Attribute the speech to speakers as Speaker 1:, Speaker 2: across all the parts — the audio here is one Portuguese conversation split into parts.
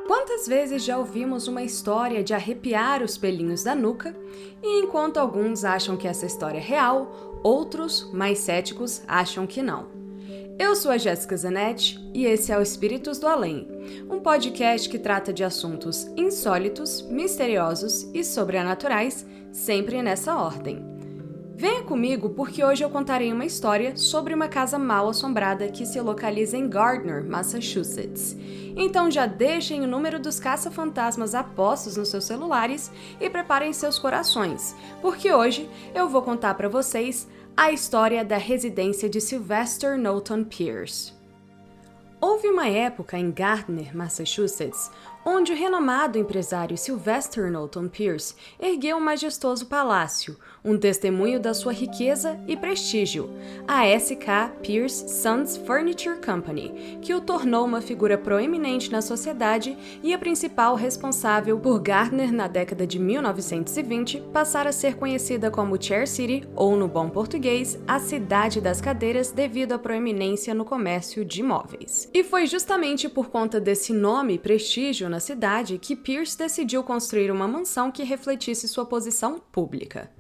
Speaker 1: Quantas vezes já ouvimos uma história de arrepiar os pelinhos da nuca, e enquanto alguns acham que essa história é real, outros, mais céticos, acham que não. Eu sou a Jéssica Zanetti e esse é o Espíritos do Além, um podcast que trata de assuntos insólitos, misteriosos e sobrenaturais, sempre nessa ordem. Venha comigo porque hoje eu contarei uma história sobre uma casa mal-assombrada que se localiza em Gardner, Massachusetts. Então já deixem o número dos caça-fantasmas apostos nos seus celulares e preparem seus corações, porque hoje eu vou contar para vocês a história da residência de Sylvester Knowlton Pierce. Houve uma época em Gardner, Massachusetts, onde o renomado empresário Sylvester Knowlton Pierce ergueu um majestoso palácio, um testemunho da sua riqueza e prestígio, a S.K. Pierce Sons Furniture Company, que o tornou uma figura proeminente na sociedade e a principal responsável por Gardner, na década de 1920, passar a ser conhecida como Chair City, ou no bom português, a cidade das cadeiras, devido à proeminência no comércio de imóveis. E foi justamente por conta desse nome e prestígio na cidade que Pierce decidiu construir uma mansão que refletisse sua posição pública.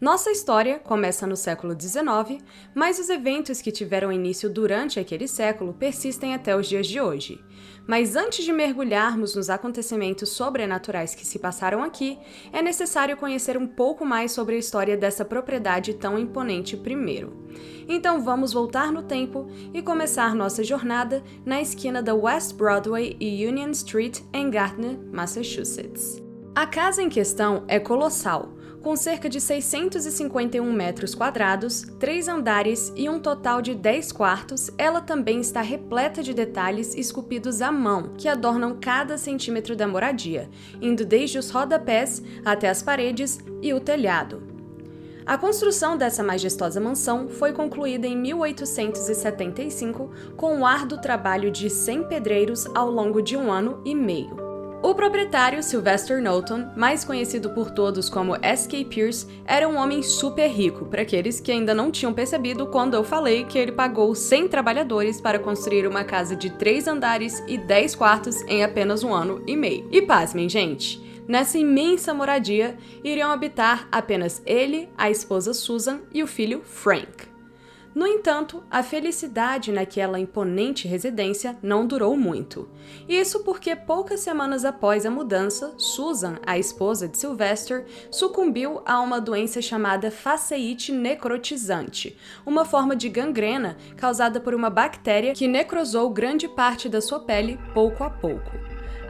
Speaker 1: Nossa história começa no século XIX, mas os eventos que tiveram início durante aquele século persistem até os dias de hoje. Mas antes de mergulharmos nos acontecimentos sobrenaturais que se passaram aqui, é necessário conhecer um pouco mais sobre a história dessa propriedade tão imponente primeiro. Então vamos voltar no tempo e começar nossa jornada na esquina da West Broadway e Union Street em Gardner, Massachusetts. A casa em questão é colossal, com cerca de 651 metros quadrados, 3 andares e um total de 10 quartos. Ela também está repleta de detalhes esculpidos à mão, que adornam cada centímetro da moradia, indo desde os rodapés até as paredes e o telhado. A construção dessa majestosa mansão foi concluída em 1875, com um árduo trabalho de 100 pedreiros ao longo de 1 ano e meio. O proprietário, Sylvester Knowlton, mais conhecido por todos como S.K. Pierce, era um homem super rico, para aqueles que ainda não tinham percebido quando eu falei que ele pagou 100 trabalhadores para construir uma casa de 3 andares e 10 quartos em apenas 1 ano e meio. E pasmem, gente! Nessa imensa moradia, iriam habitar apenas ele, a esposa Susan e o filho Frank. No entanto, a felicidade naquela imponente residência não durou muito. Isso porque poucas semanas após a mudança, Susan, a esposa de Sylvester, sucumbiu a uma doença chamada faceite necrotizante, uma forma de gangrena causada por uma bactéria que necrosou grande parte da sua pele pouco a pouco.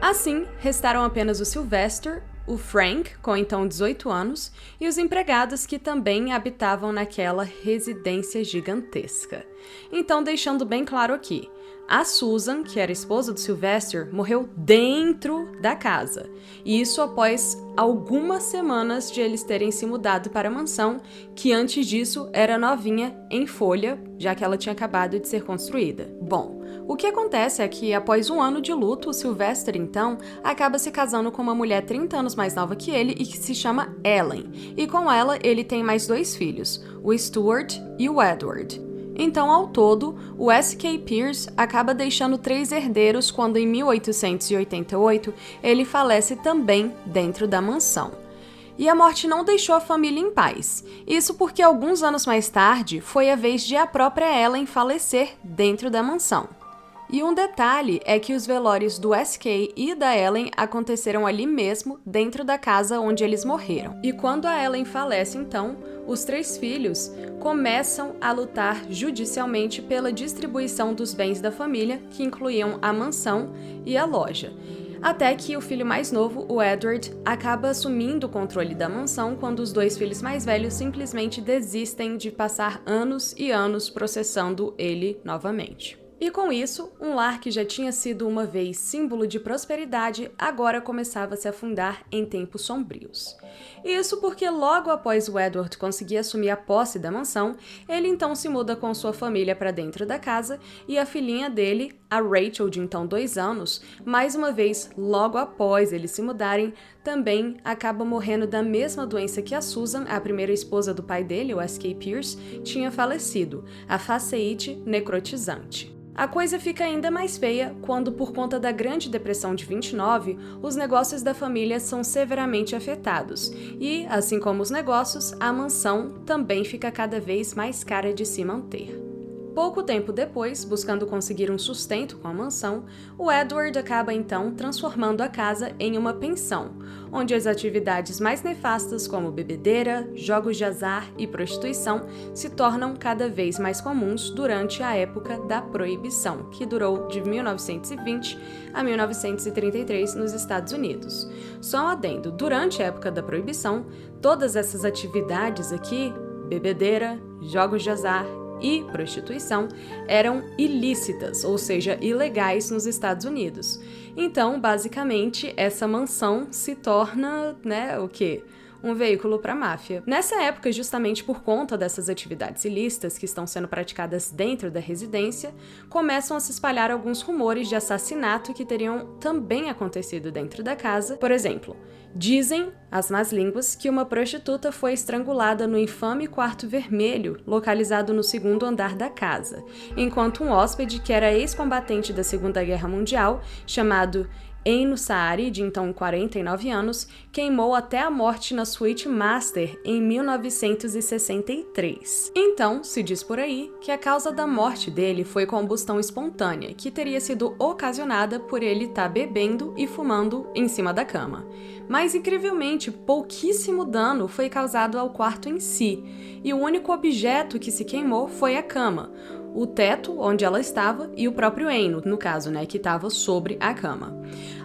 Speaker 1: Assim, restaram apenas o Sylvester, o Frank, com então 18 anos, e os empregados que também habitavam naquela residência gigantesca. Então, deixando bem claro aqui, a Susan, que era esposa do Sylvester, morreu dentro da casa. E isso após algumas semanas de eles terem se mudado para a mansão, que antes disso era novinha em folha, já que ela tinha acabado de ser construída. Bom, o que acontece é que, após 1 ano de luto, o Sylvester, então, acaba se casando com uma mulher 30 anos mais nova que ele e que se chama Ellen. E com ela, ele tem mais 2 filhos, o Stuart e o Edward. Então, ao todo, o S.K. Pierce acaba deixando 3 herdeiros quando, em 1888, ele falece também dentro da mansão. E a morte não deixou a família em paz. Isso porque, alguns anos mais tarde, foi a vez de a própria Ellen falecer dentro da mansão. E um detalhe é que os velórios do S.K. e da Ellen aconteceram ali mesmo, dentro da casa onde eles morreram. E quando a Ellen falece, então, os 3 filhos começam a lutar judicialmente pela distribuição dos bens da família, que incluíam a mansão e a loja. Até que o filho mais novo, o Edward, acaba assumindo o controle da mansão quando os 2 filhos mais velhos simplesmente desistem de passar anos e anos processando ele novamente. E com isso, um lar que já tinha sido uma vez símbolo de prosperidade, agora começava a se afundar em tempos sombrios. Isso porque logo após o Edward conseguir assumir a posse da mansão, ele então se muda com sua família para dentro da casa e a filhinha dele, a Rachel, de então 2 anos, mais uma vez, logo após eles se mudarem, também acaba morrendo da mesma doença que a Susan, a primeira esposa do pai dele, o S.K. Pierce, tinha falecido, a faceite necrotizante. A coisa fica ainda mais feia quando, por conta da Grande Depressão de 29, os negócios da família são severamente afetados e, assim como os negócios, a mansão também fica cada vez mais cara de se manter. Pouco tempo depois, buscando conseguir um sustento com a mansão, o Edward acaba então transformando a casa em uma pensão, onde as atividades mais nefastas como bebedeira, jogos de azar e prostituição se tornam cada vez mais comuns durante a época da Proibição, que durou de 1920 a 1933 nos Estados Unidos. Só um adendo, durante a época da Proibição, todas essas atividades aqui, bebedeira, jogos de azar e prostituição, eram ilícitas, ou seja, ilegais nos Estados Unidos. Então, basicamente, essa mansão se torna, o quê? Um veículo para a máfia. Nessa época, justamente por conta dessas atividades ilícitas que estão sendo praticadas dentro da residência, começam a se espalhar alguns rumores de assassinato que teriam também acontecido dentro da casa. Por exemplo, dizem as más línguas que uma prostituta foi estrangulada no infame quarto vermelho, localizado no segundo andar da casa, enquanto um hóspede que era ex-combatente da Segunda Guerra Mundial, chamado Eino Saari, de então 49 anos, queimou até a morte na suíte Master em 1963. Então, se diz por aí que a causa da morte dele foi combustão espontânea, que teria sido ocasionada por ele estar bebendo e fumando em cima da cama. Mas, incrivelmente, pouquíssimo dano foi causado ao quarto em si, e o único objeto que se queimou foi a cama, o teto onde ela estava e o próprio Eino, no caso, que estava sobre a cama.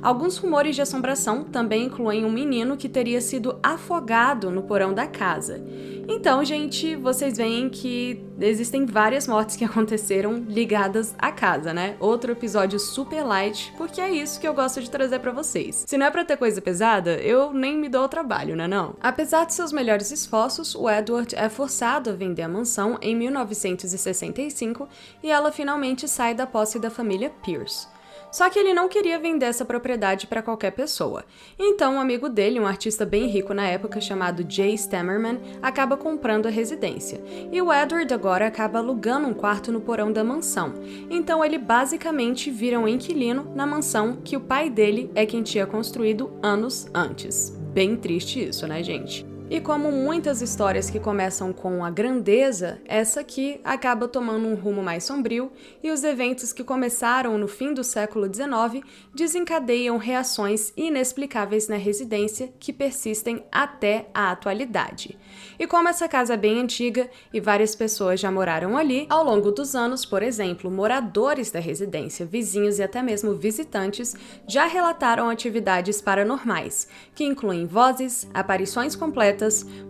Speaker 1: Alguns rumores de assombração também incluem um menino que teria sido afogado no porão da casa. Então, gente, vocês veem que existem várias mortes que aconteceram ligadas à casa, Outro episódio super light, porque é isso que eu gosto de trazer pra vocês. Se não é pra ter coisa pesada, eu nem me dou ao trabalho, não? Apesar de seus melhores esforços, o Edward é forçado a vender a mansão em 1965 e ela finalmente sai da posse da família Pierce. Só que ele não queria vender essa propriedade para qualquer pessoa. Então, um amigo dele, um artista bem rico na época chamado Jay Stammerman, acaba comprando a residência. E o Edward agora acaba alugando um quarto no porão da mansão. Então, ele basicamente vira um inquilino na mansão que o pai dele é quem tinha construído anos antes. Bem triste isso, gente? E como muitas histórias que começam com a grandeza, essa aqui acaba tomando um rumo mais sombrio e os eventos que começaram no fim do século XIX desencadeiam reações inexplicáveis na residência que persistem até a atualidade. E como essa casa é bem antiga e várias pessoas já moraram ali, ao longo dos anos, por exemplo, moradores da residência, vizinhos e até mesmo visitantes já relataram atividades paranormais, que incluem vozes, aparições completas,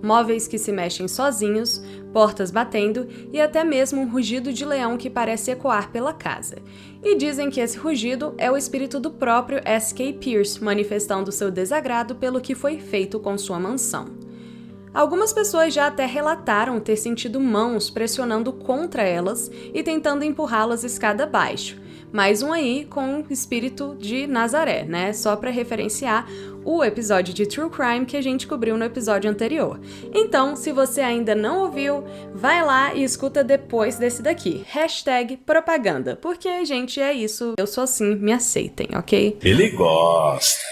Speaker 1: móveis que se mexem sozinhos, portas batendo e até mesmo um rugido de leão que parece ecoar pela casa. E dizem que esse rugido é o espírito do próprio S.K. Pierce manifestando seu desagrado pelo que foi feito com sua mansão. Algumas pessoas já até relataram ter sentido mãos pressionando contra elas e tentando empurrá-las escada abaixo. Mais um aí com o espírito de Nazaré, Só para referenciar o episódio de True Crime que a gente cobriu no episódio anterior. Então, se você ainda não ouviu, vai lá e escuta depois desse daqui. #propaganda, porque, gente, é isso. Eu sou assim, me aceitem, ok?
Speaker 2: Ele gosta.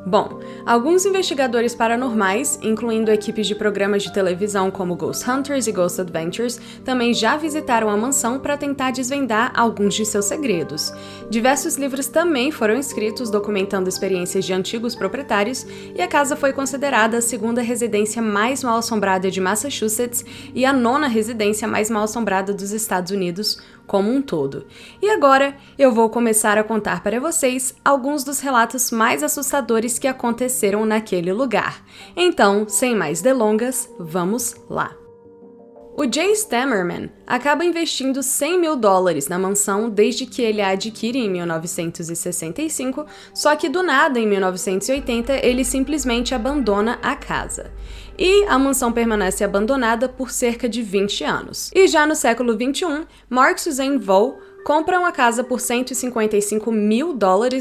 Speaker 1: Bom, alguns investigadores paranormais, incluindo equipes de programas de televisão como Ghost Hunters e Ghost Adventures, também já visitaram a mansão para tentar desvendar alguns de seus segredos. Diversos livros também foram escritos documentando experiências de antigos proprietários e a casa foi considerada a segunda residência mais mal-assombrada de Massachusetts e a 9ª residência mais mal-assombrada dos Estados Unidos como um todo. E agora eu vou começar a contar para vocês alguns dos relatos mais assustadores que aconteceram naquele lugar. Então, sem mais delongas, vamos lá! O Jay Stammerman acaba investindo $100 mil na mansão desde que ele a adquire em 1965, só que do nada, em 1980, ele simplesmente abandona a casa. E a mansão permanece abandonada por cerca de 20 anos. E já no século XXI, Mark Suzanne Vaux compram a casa por $155 mil,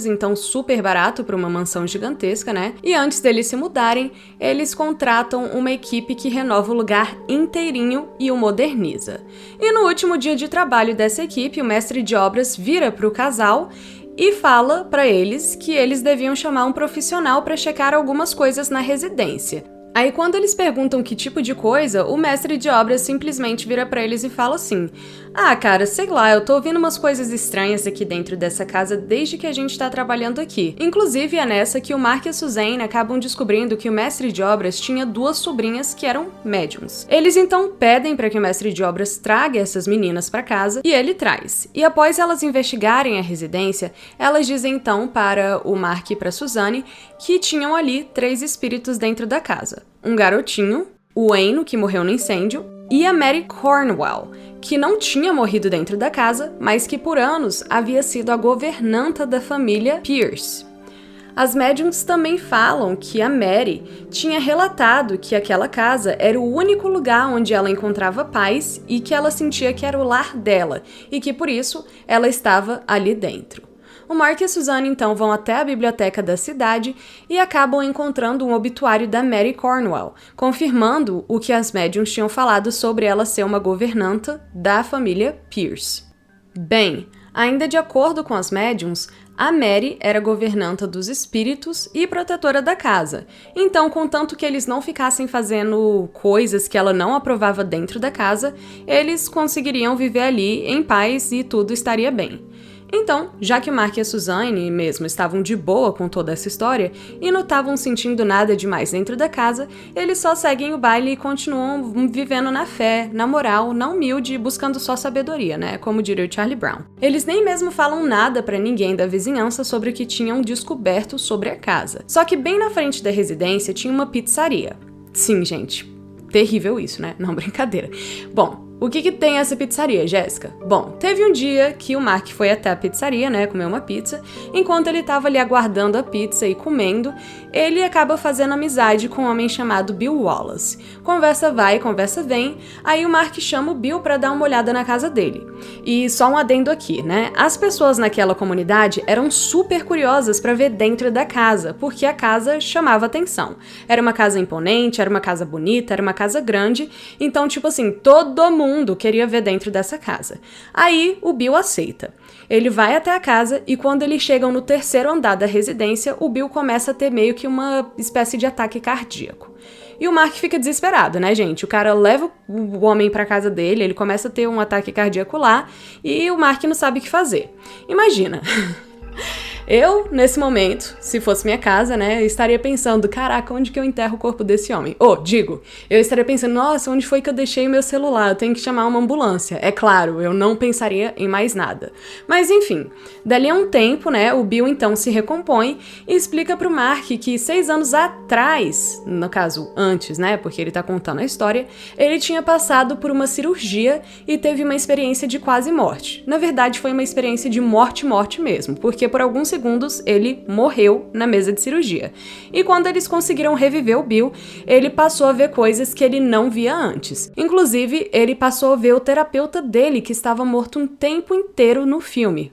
Speaker 1: então super barato para uma mansão gigantesca, né? E antes deles se mudarem, eles contratam uma equipe que renova o lugar inteirinho e o moderniza. E no último dia de trabalho dessa equipe, o mestre de obras vira para o casal e fala para eles que eles deviam chamar um profissional para checar algumas coisas na residência. Aí quando eles perguntam que tipo de coisa, o mestre de obras simplesmente vira pra eles e fala assim: "Ah, cara, sei lá, eu tô ouvindo umas coisas estranhas aqui dentro dessa casa desde que a gente tá trabalhando aqui." Inclusive é nessa que o Mark e a Suzanne acabam descobrindo que o mestre de obras tinha duas sobrinhas que eram médiums. Eles então pedem para que o mestre de obras traga essas meninas pra casa e ele traz. E após elas investigarem a residência, elas dizem então para o Mark e pra Suzanne que tinham ali 3 espíritos dentro da casa. Um garotinho, o Eno, que morreu no incêndio, e a Mary Cornwell, que não tinha morrido dentro da casa, mas que por anos havia sido a governanta da família Pierce. As médiums também falam que a Mary tinha relatado que aquela casa era o único lugar onde ela encontrava paz e que ela sentia que era o lar dela, e que por isso ela estava ali dentro. O Mark e a Suzanne então vão até a biblioteca da cidade e acabam encontrando um obituário da Mary Cornwell, confirmando o que as médiums tinham falado sobre ela ser uma governanta da família Pierce. Bem, ainda de acordo com as médiums, a Mary era governanta dos espíritos e protetora da casa. Então, contanto que eles não ficassem fazendo coisas que ela não aprovava dentro da casa, eles conseguiriam viver ali em paz e tudo estaria bem. Então, já que o Mark e a Suzanne mesmo estavam de boa com toda essa história e não estavam sentindo nada demais dentro da casa, eles só seguem o baile e continuam vivendo na fé, na moral, na humilde, buscando só sabedoria, né? Como diria o Charlie Brown. Eles nem mesmo falam nada pra ninguém da vizinhança sobre o que tinham descoberto sobre a casa. Só que bem na frente da residência tinha uma pizzaria. Sim, gente, terrível isso, né? Não, brincadeira. Bom, o que tem essa pizzaria, Jéssica? Bom, teve um dia que o Mark foi até a pizzaria, né, comer uma pizza. Enquanto ele tava ali aguardando a pizza e comendo, ele acaba fazendo amizade com um homem chamado Bill Wallace. Conversa vai, conversa vem, aí o Mark chama o Bill pra dar uma olhada na casa dele. E só um adendo aqui, né, as pessoas naquela comunidade eram super curiosas pra ver dentro da casa, porque a casa chamava atenção. Era uma casa imponente, era uma casa bonita, era uma casa grande, então, tipo assim, todo mundo queria ver dentro dessa casa. Aí o Bill aceita. Ele vai até a casa e quando eles chegam no 3º andar da residência, o Bill começa a ter meio que uma espécie de ataque cardíaco. E o Mark fica desesperado, né, gente? O cara leva o homem pra casa dele, ele começa a ter um ataque cardíaco lá e o Mark não sabe o que fazer. Imagina... Eu, nesse momento, se fosse minha casa, né, estaria pensando, caraca, onde que eu enterro o corpo desse homem? Eu estaria pensando, nossa, onde foi que eu deixei o meu celular? Eu tenho que chamar uma ambulância. É claro, eu não pensaria em mais nada. Mas enfim, dali a um tempo, né, o Bill então se recompõe e explica pro Mark que 6 anos atrás, no caso, antes, né, porque ele tá contando a história, ele tinha passado por uma cirurgia e teve uma experiência de quase morte. Na verdade, foi uma experiência de morte mesmo, porque por alguns segundos ele morreu na mesa de cirurgia. E quando eles conseguiram reviver o Bill, ele passou a ver coisas que ele não via antes. Inclusive, ele passou a ver o terapeuta dele que estava morto um tempo inteiro no filme.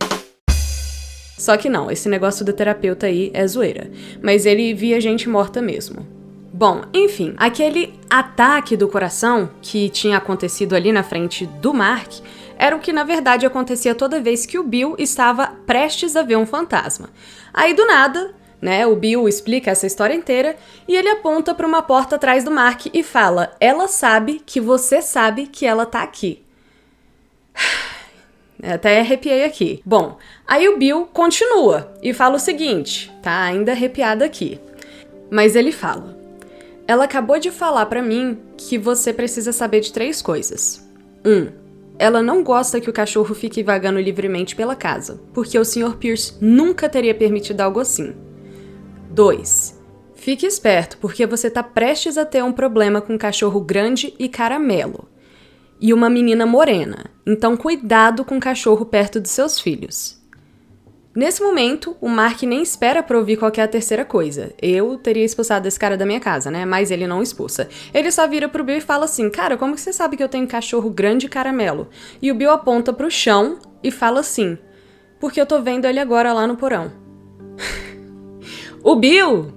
Speaker 1: Só que não, esse negócio do terapeuta aí é zoeira. Mas ele via gente morta mesmo. Bom, enfim, aquele ataque do coração que tinha acontecido ali na frente do Mark era o que na verdade acontecia toda vez que o Bill estava prestes a ver um fantasma. Aí do nada, né, o Bill explica essa história inteira e ele aponta para uma porta atrás do Mark e fala: "Ela sabe que você sabe que ela tá aqui." Até arrepiei aqui. Bom, aí o Bill continua e fala o seguinte, tá ainda arrepiado aqui. Mas ele fala: "Ela acabou de falar pra mim que você precisa saber de 3 coisas. 1. Ela não gosta que o cachorro fique vagando livremente pela casa, porque o Sr. Pierce nunca teria permitido algo assim. 2. Fique esperto, porque você tá prestes a ter um problema com um cachorro grande e caramelo. E uma menina morena, então cuidado com o cachorro perto dos seus filhos." Nesse momento, o Mark nem espera pra ouvir qual que é a terceira coisa. Eu teria expulsado esse cara da minha casa, né? Mas ele não expulsa. Ele só vira pro Bill e fala assim: "Cara, como que você sabe que eu tenho cachorro grande e caramelo?" E o Bill aponta pro chão, e fala assim: porque eu tô vendo ele agora lá no porão. O Bill,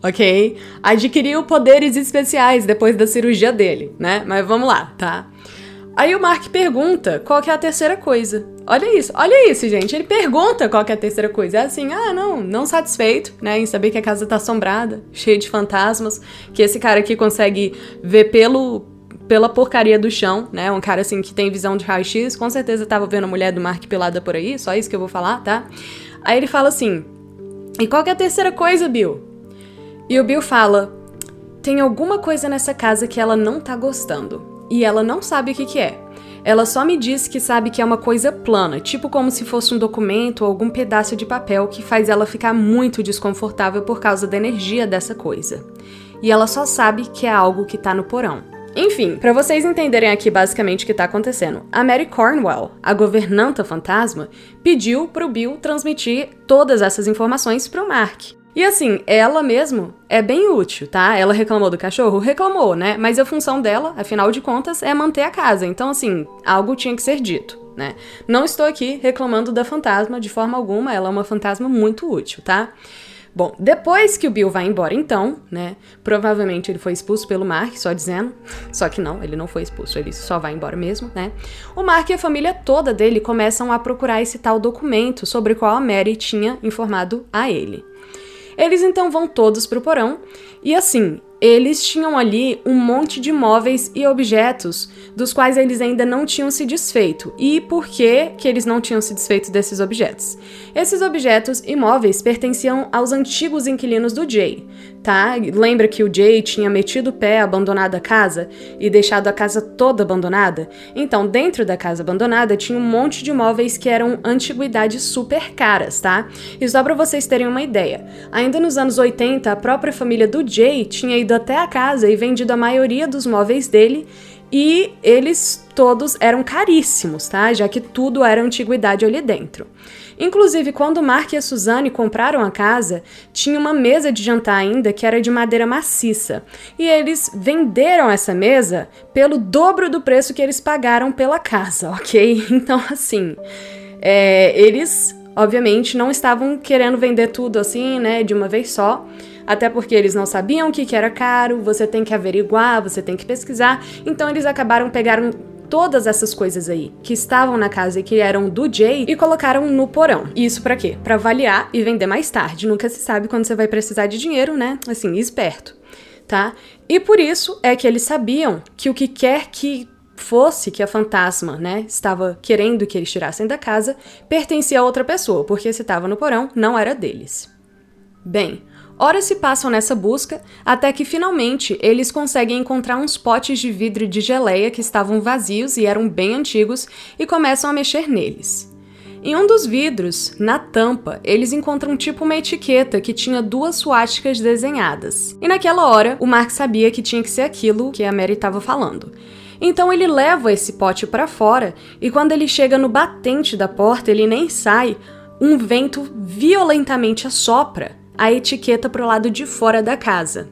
Speaker 1: ok, adquiriu poderes especiais depois da cirurgia dele, né? Mas vamos lá, tá? Aí o Mark pergunta qual que é a terceira coisa. Olha isso, gente. Ele pergunta qual que é a terceira coisa. É assim, não satisfeito, né, em saber que a casa tá assombrada, cheia de fantasmas, que esse cara aqui consegue ver pela porcaria do chão, né, um cara assim que tem visão de raio-x, com certeza tava vendo a mulher do Mark pelada por aí, só isso que eu vou falar, tá? Aí ele fala assim: e qual que é a terceira coisa, Bill? E o Bill fala: tem alguma coisa nessa casa que ela não tá gostando. E ela não sabe o que é. Ela só me diz que sabe que é uma coisa plana, tipo como se fosse um documento ou algum pedaço de papel que faz ela ficar muito desconfortável por causa da energia dessa coisa. E ela só sabe que é algo que tá no porão. Enfim, pra vocês entenderem aqui basicamente o que tá acontecendo, a Mary Cornwell, a governanta fantasma, pediu pro Bill transmitir todas essas informações pro Mark. E assim, ela mesmo é bem útil, tá? Ela reclamou do cachorro? Reclamou, né? Mas a função dela, afinal de contas, é manter a casa. Então, assim, algo tinha que ser dito, né? Não estou aqui reclamando da fantasma de forma alguma, ela é uma fantasma muito útil, tá? Bom, depois que o Bill vai embora então, né? Provavelmente ele foi expulso pelo Mark, só dizendo. Só que não, ele não foi expulso, ele só vai embora mesmo, né? O Mark e a família toda dele começam a procurar esse tal documento sobre o qual a Mary tinha informado a ele. Eles então vão todos pro porão e assim, eles tinham ali um monte de móveis e objetos dos quais eles ainda não tinham se desfeito. E por que eles não tinham se desfeito desses objetos? Esses objetos e móveis pertenciam aos antigos inquilinos do Jay, tá? Lembra que o Jay tinha metido o pé, abandonado a casa e deixado a casa toda abandonada? Então, dentro da casa abandonada tinha um monte de móveis que eram antiguidades super caras, tá? E só pra vocês terem uma ideia, ainda nos anos 80, a própria família do Jay tinha ido até a casa e vendido a maioria dos móveis dele e eles todos eram caríssimos, tá? Já que tudo era antiguidade ali dentro. Inclusive, quando o Mark e a Suzanne compraram a casa, tinha uma mesa de jantar ainda que era de madeira maciça. E eles venderam essa mesa pelo dobro do preço que eles pagaram pela casa, ok? Então, assim, eles, obviamente, não estavam querendo vender tudo assim, né, de uma vez só. Até porque eles não sabiam o que era caro, você tem que averiguar, você tem que pesquisar. Então eles pegaram todas essas coisas aí que estavam na casa e que eram do Jay e colocaram no porão. Isso pra quê? Pra avaliar e vender mais tarde. Nunca se sabe quando você vai precisar de dinheiro, né? Assim, esperto, tá? E por isso é que eles sabiam que o que quer que fosse que a fantasma, né, estava querendo que eles tirassem da casa, pertencia a outra pessoa, porque se estava no porão, não era deles. Bem, horas se passam nessa busca, até que finalmente eles conseguem encontrar uns potes de vidro de geleia que estavam vazios e eram bem antigos e começam a mexer neles. Em um dos vidros, na tampa, eles encontram tipo uma etiqueta que tinha 2 suásticas desenhadas. E naquela hora, o Mark sabia que tinha que ser aquilo que a Mary estava falando. Então ele leva esse pote para fora e quando ele chega no batente da porta, ele nem sai, um vento violentamente assopra a etiqueta pro lado de fora da casa.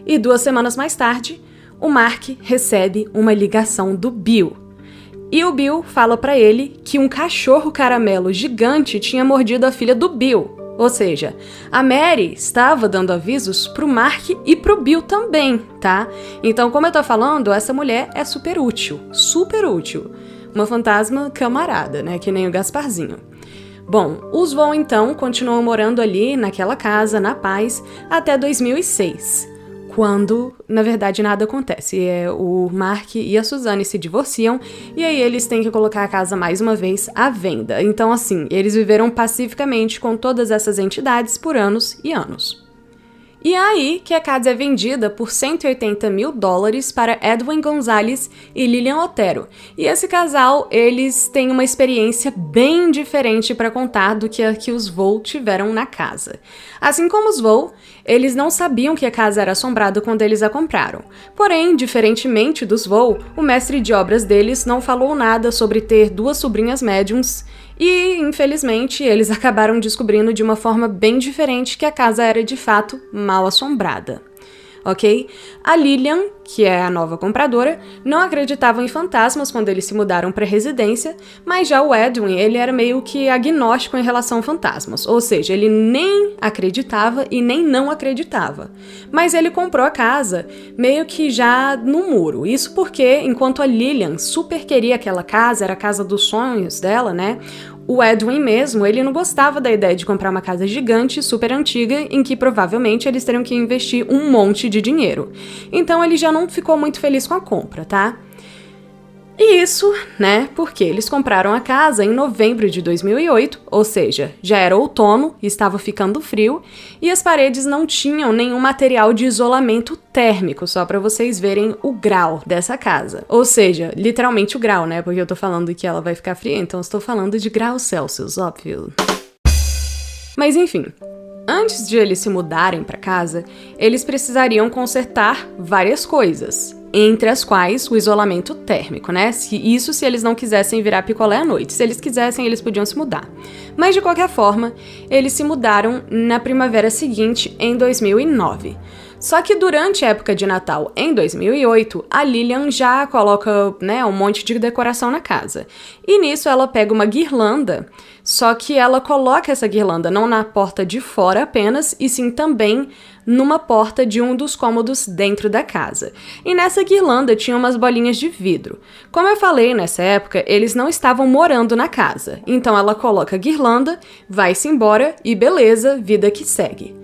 Speaker 1: E 2 semanas mais tarde, o Mark recebe uma ligação do Bill. E o Bill fala pra ele que um cachorro caramelo gigante tinha mordido a filha do Bill. Ou seja, a Mary estava dando avisos pro Mark e pro Bill também, tá? Então, como eu tô falando, essa mulher é super útil. Super útil. Uma fantasma camarada, né? Que nem o Gasparzinho. Bom, os Von, então, continuam morando ali, naquela casa, na paz, até 2006, quando, na verdade, nada acontece. O Mark e a Suzanne se divorciam, e aí eles têm que colocar a casa mais uma vez à venda. Então, assim, eles viveram pacificamente com todas essas entidades por anos e anos. E é aí que a casa é vendida por $180 mil para Edwin Gonzalez e Lilian Otero. E esse casal, eles têm uma experiência bem diferente para contar do que a que os Vaux tiveram na casa. Assim como os Vaux, eles não sabiam que a casa era assombrada quando eles a compraram. Porém, diferentemente dos Vaux, o mestre de obras deles não falou nada sobre ter 2 sobrinhas médiums e, infelizmente, eles acabaram descobrindo de uma forma bem diferente que a casa era de fato mal assombrada. ok? A Lillian, que é a nova compradora, não acreditava em fantasmas quando eles se mudaram para a residência, mas já o Edwin, ele era meio que agnóstico em relação a fantasmas, ou seja, ele nem acreditava e nem não acreditava. Mas ele comprou a casa meio que já no muro, isso porque, enquanto a Lillian super queria aquela casa, era a casa dos sonhos dela, né? O Edwin mesmo, ele não gostava da ideia de comprar uma casa gigante, super antiga, em que provavelmente eles teriam que investir um monte de dinheiro. Então ele já não ficou muito feliz com a compra, tá? E isso, né, porque eles compraram a casa em novembro de 2008, ou seja, já era outono, estava ficando frio, e as paredes não tinham nenhum material de isolamento térmico, só para vocês verem o grau dessa casa. Ou seja, literalmente o grau, né, porque eu tô falando que ela vai ficar fria, então eu estou falando de graus Celsius, óbvio. Mas enfim, antes de eles se mudarem para casa, eles precisariam consertar várias coisas, entre as quais o isolamento térmico, né? Isso se eles não quisessem virar picolé à noite. Se eles quisessem, eles podiam se mudar. Mas, de qualquer forma, eles se mudaram na primavera seguinte, em 2009. Só que durante a época de Natal, em 2008, a Lillian já coloca, né, um monte de decoração na casa. E nisso ela pega uma guirlanda, só que ela coloca essa guirlanda não na porta de fora apenas, e sim também numa porta de um dos cômodos dentro da casa. E nessa guirlanda tinha umas bolinhas de vidro. Como eu falei, nessa época, eles não estavam morando na casa. Então ela coloca a guirlanda, vai-se embora e beleza, vida que segue.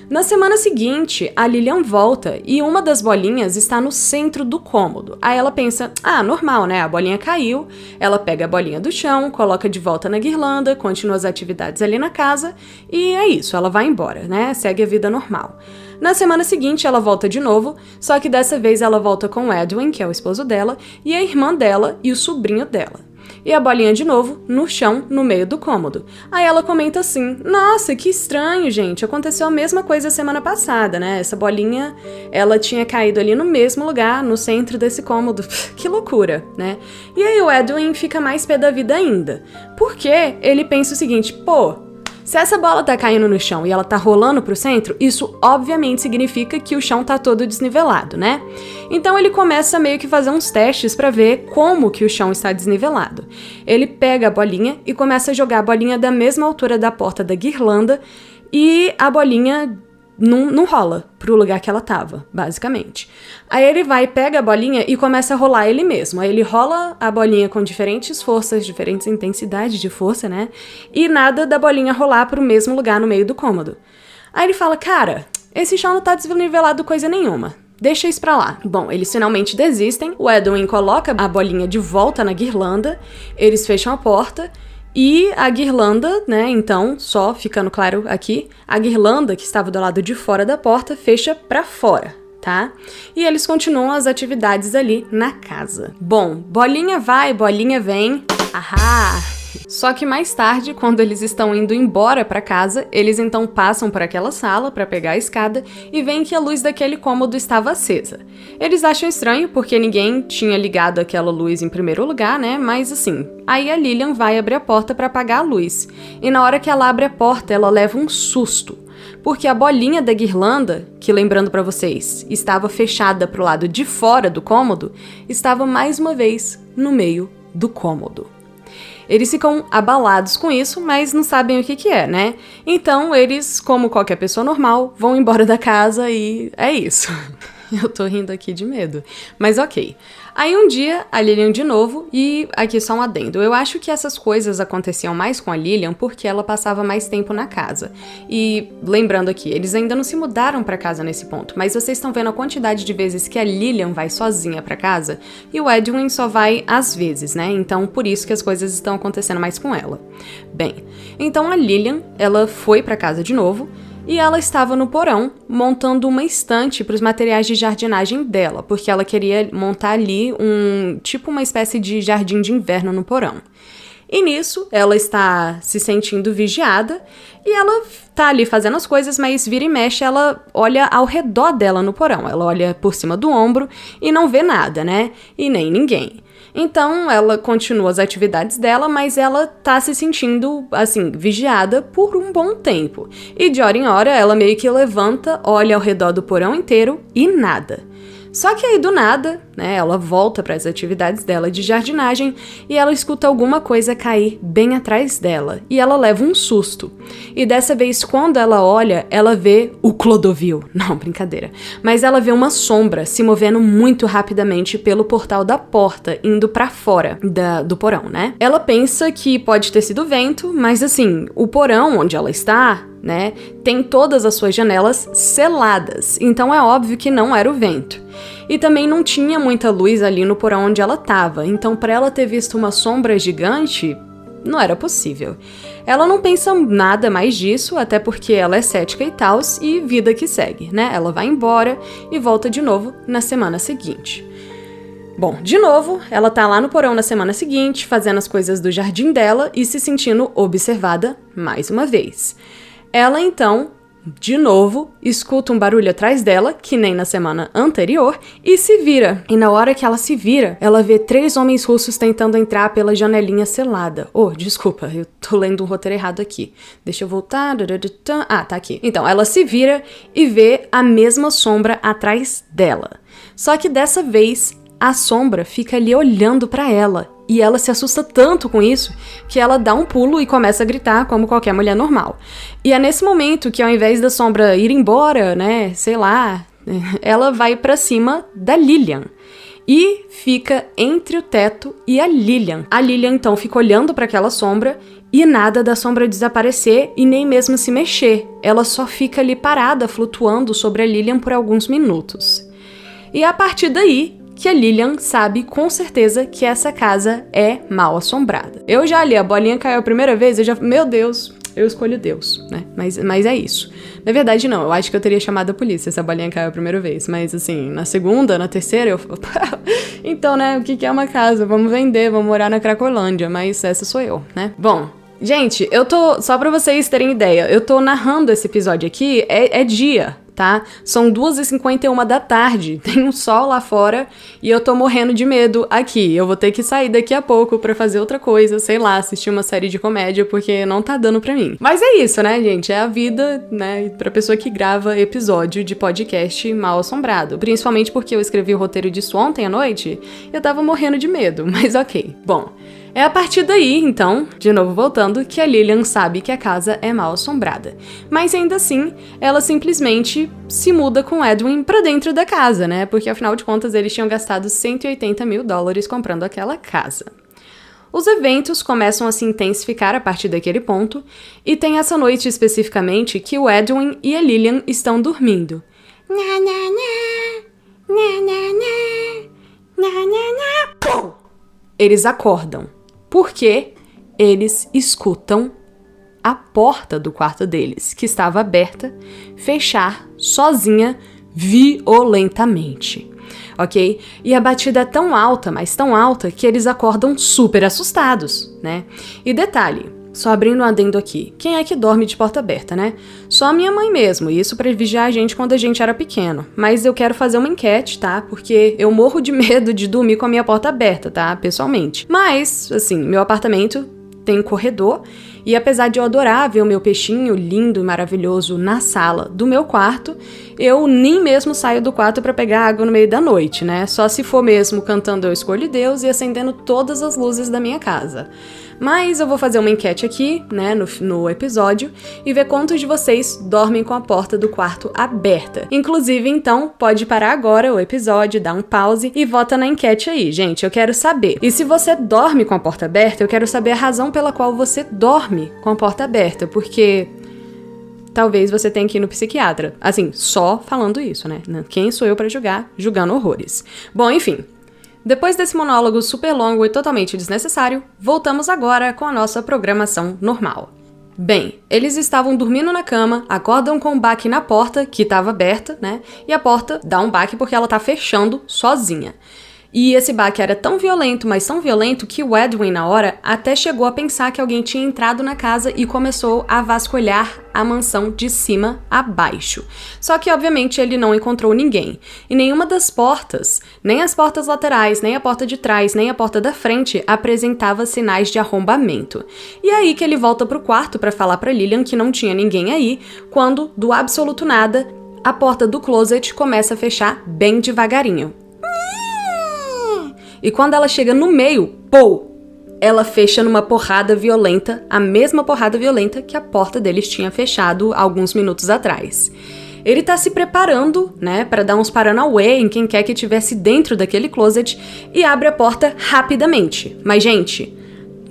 Speaker 1: Na semana seguinte, a Lillian volta e uma das bolinhas está no centro do cômodo. Aí ela pensa, normal, né? A bolinha caiu, ela pega a bolinha do chão, coloca de volta na guirlanda, continua as atividades ali na casa e é isso, ela vai embora, né? Segue a vida normal. Na semana seguinte, ela volta de novo, só que dessa vez ela volta com o Edwin, que é o esposo dela, e a irmã dela e o sobrinho dela. E a bolinha de novo, no chão, no meio do cômodo. Aí ela comenta assim, nossa, que estranho, gente, aconteceu a mesma coisa semana passada, né? Essa bolinha, ela tinha caído ali no mesmo lugar, no centro desse cômodo. Que loucura, né? E aí o Edwin fica mais pé da vida ainda. Porque ele pensa o seguinte, se essa bola tá caindo no chão e ela tá rolando pro centro, isso obviamente significa que o chão tá todo desnivelado, né? Então ele começa meio que fazer uns testes pra ver como que o chão está desnivelado. Ele pega a bolinha e começa a jogar a bolinha da mesma altura da porta da guirlanda e a bolinha não rola pro lugar que ela tava, basicamente. Aí ele vai, pega a bolinha e começa a rolar ele mesmo. Aí ele rola a bolinha com diferentes forças, diferentes intensidades de força, né? E nada da bolinha rolar pro mesmo lugar no meio do cômodo. Aí ele fala, cara, esse chão não tá desnivelado coisa nenhuma. Deixa isso pra lá. Bom, eles finalmente desistem, o Edwin coloca a bolinha de volta na guirlanda, eles fecham a porta. E a guirlanda, né, então, só ficando claro aqui, a guirlanda que estava do lado de fora da porta fecha pra fora, tá? E eles continuam as atividades ali na casa. Bom, bolinha vai, bolinha vem, ahá! Só que mais tarde, quando eles estão indo embora pra casa, eles então passam por aquela sala pra pegar a escada e veem que a luz daquele cômodo estava acesa. Eles acham estranho porque ninguém tinha ligado aquela luz em primeiro lugar, né? Mas assim, aí a Lillian vai abrir a porta pra apagar a luz. E na hora que ela abre a porta, ela leva um susto. Porque a bolinha da guirlanda, que lembrando pra vocês, estava fechada pro lado de fora do cômodo, estava mais uma vez no meio do cômodo. Eles ficam abalados com isso, mas não sabem o que é, né? Então eles, como qualquer pessoa normal, vão embora da casa e é isso. Eu tô rindo aqui de medo. Mas ok. Aí um dia, a Lillian de novo, e aqui só um adendo. Eu acho que essas coisas aconteciam mais com a Lillian porque ela passava mais tempo na casa. E lembrando aqui, eles ainda não se mudaram pra casa nesse ponto, mas vocês estão vendo a quantidade de vezes que a Lillian vai sozinha pra casa e o Edwin só vai às vezes, né? Então por isso que as coisas estão acontecendo mais com ela. Bem, então a Lillian, ela foi pra casa de novo, e ela estava no porão, montando uma estante para os materiais de jardinagem dela, porque ela queria montar ali uma espécie de jardim de inverno no porão. E nisso, ela está se sentindo vigiada, e ela tá ali fazendo as coisas, mas vira e mexe, ela olha ao redor dela no porão. Ela olha por cima do ombro e não vê nada, né? E nem ninguém. Então, ela continua as atividades dela, mas ela tá se sentindo, assim, vigiada por um bom tempo. E de hora em hora, ela meio que levanta, olha ao redor do porão inteiro e nada. Só que aí, do nada, né, ela volta para as atividades dela de jardinagem e ela escuta alguma coisa cair bem atrás dela. E ela leva um susto. E dessa vez, quando ela olha, ela vê o Clodovil. Não, brincadeira. Mas ela vê uma sombra se movendo muito rapidamente pelo portal da porta, indo para fora do porão, né? Ela pensa que pode ter sido vento, mas assim, o porão onde ela está, né, tem todas as suas janelas seladas, então é óbvio que não era o vento. E também não tinha muita luz ali no porão onde ela estava, então para ela ter visto uma sombra gigante, não era possível. Ela não pensa nada mais disso, até porque ela é cética e tal, e vida que segue, né? Ela vai embora e volta de novo na semana seguinte. Bom, de novo, ela tá lá no porão na semana seguinte, fazendo as coisas do jardim dela e se sentindo observada mais uma vez. Ela, então, de novo, escuta um barulho atrás dela, que nem na semana anterior, e se vira. E na hora que ela se vira, ela vê 3 homens russos tentando entrar pela janelinha selada. Oh, desculpa, eu tô lendo um roteiro errado aqui. Deixa eu voltar. Ah, tá aqui. Então, ela se vira e vê a mesma sombra atrás dela. Só que dessa vez, a sombra fica ali olhando pra ela. E ela se assusta tanto com isso que ela dá um pulo e começa a gritar como qualquer mulher normal. E é nesse momento que, ao invés da sombra ir embora, né, sei lá, ela vai pra cima da Lillian. E fica entre o teto e a Lillian. A Lillian, então, fica olhando para aquela sombra e nada da sombra desaparecer e nem mesmo se mexer. Ela só fica ali parada, flutuando sobre a Lillian por alguns minutos. E a partir daí, que a Lillian sabe com certeza que essa casa é mal assombrada. Eu já li, a bolinha caiu a primeira vez, meu Deus, eu escolho Deus, né? Mas é isso. Na verdade, não, eu acho que eu teria chamado a polícia se a bolinha caiu a primeira vez. Mas assim, na segunda, na terceira, eu falo, então, né, o que é uma casa? Vamos vender, vamos morar na Cracolândia, mas essa sou eu, né? Bom, gente, só pra vocês terem ideia, eu tô narrando esse episódio aqui, é dia, tá? São 2h51 da tarde, tem um sol lá fora e eu tô morrendo de medo aqui. Eu vou ter que sair daqui a pouco pra fazer outra coisa, sei lá, assistir uma série de comédia, porque não tá dando pra mim. Mas é isso, né, gente? É a vida, né, pra pessoa que grava episódio de podcast mal assombrado. Principalmente porque eu escrevi o roteiro disso ontem à noite e eu tava morrendo de medo, mas ok. Bom, é a partir daí, então, de novo voltando, que a Lillian sabe que a casa é mal assombrada. Mas ainda assim, ela simplesmente se muda com Edwin pra dentro da casa, né? Porque afinal de contas eles tinham gastado $180 mil comprando aquela casa. Os eventos começam a se intensificar a partir daquele ponto, e tem essa noite especificamente que o Edwin e a Lillian estão dormindo. Eles acordam. Porque eles escutam a porta do quarto deles, que estava aberta, fechar sozinha violentamente, ok? E a batida é tão alta, mas tão alta, que eles acordam super assustados, né? E detalhe, só abrindo um adendo aqui, quem é que dorme de porta aberta, né? Só a minha mãe mesmo, e isso pra vigiar a gente quando a gente era pequeno. Mas eu quero fazer uma enquete, tá? Porque eu morro de medo de dormir com a minha porta aberta, tá? Pessoalmente. Mas, assim, meu apartamento tem um corredor, e apesar de eu adorar ver o meu peixinho lindo e maravilhoso na sala do meu quarto, eu nem mesmo saio do quarto pra pegar água no meio da noite, né? Só se for mesmo cantando Eu Escolho Deus e acendendo todas as luzes da minha casa. Mas eu vou fazer uma enquete aqui, né, no episódio, e ver quantos de vocês dormem com a porta do quarto aberta. Inclusive, então, pode parar agora o episódio, dar um pause e vota na enquete aí, gente, eu quero saber. E se você dorme com a porta aberta, eu quero saber a razão pela qual você dorme com a porta aberta, porque talvez você tenha que ir no psiquiatra. Assim, só falando isso, né? Quem sou eu pra julgar? Julgando horrores. Bom, enfim. Depois desse monólogo super longo e totalmente desnecessário, voltamos agora com a nossa programação normal. Bem, eles estavam dormindo na cama, acordam com um baque na porta, que estava aberta, né? E a porta dá um baque porque ela tá fechando sozinha. E esse baque era tão violento, mas tão violento, que o Edwin, na hora, até chegou a pensar que alguém tinha entrado na casa e começou a vasculhar a mansão de cima a baixo. Só que, obviamente, ele não encontrou ninguém. E nenhuma das portas, nem as portas laterais, nem a porta de trás, nem a porta da frente, apresentava sinais de arrombamento. E é aí que ele volta pro quarto para falar pra Lillian que não tinha ninguém aí, quando, do absoluto nada, a porta do closet começa a fechar bem devagarinho. E quando ela chega no meio, pô, ela fecha numa porrada violenta, a mesma porrada violenta que a porta deles tinha fechado alguns minutos atrás. Ele tá se preparando, né, pra dar uns paranauê em quem quer que estivesse dentro daquele closet e abre a porta rapidamente. Mas, gente,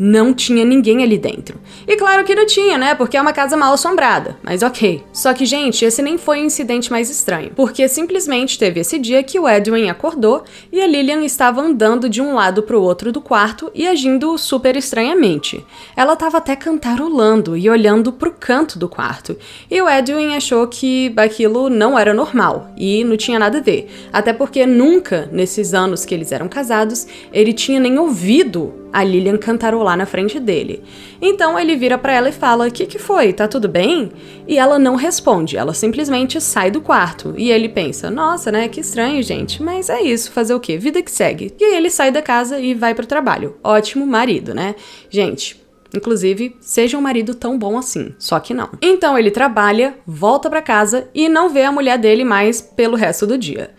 Speaker 1: não tinha ninguém ali dentro. E claro que não tinha, né? Porque é uma casa mal assombrada. Mas ok. Só que, gente, esse nem foi o incidente mais estranho. Porque simplesmente teve esse dia que o Edwin acordou e a Lillian estava andando de um lado pro outro do quarto e agindo super estranhamente. Ela tava até cantarolando e olhando pro canto do quarto. E o Edwin achou que aquilo não era normal e não tinha nada a ver. Até porque nunca, nesses anos que eles eram casados, ele tinha nem ouvido a Lillian cantarolar na frente dele. Então ele vira pra ela e fala: "O que foi? Tá tudo bem?" E ela não responde, ela simplesmente sai do quarto. E ele pensa: "Nossa, né? Que estranho, gente. Mas é isso, fazer o quê? Vida que segue." E aí ele sai da casa e vai pro trabalho. Ótimo marido, né? Gente, inclusive, seja um marido tão bom assim, só que não. Então ele trabalha, volta pra casa e não vê a mulher dele mais pelo resto do dia.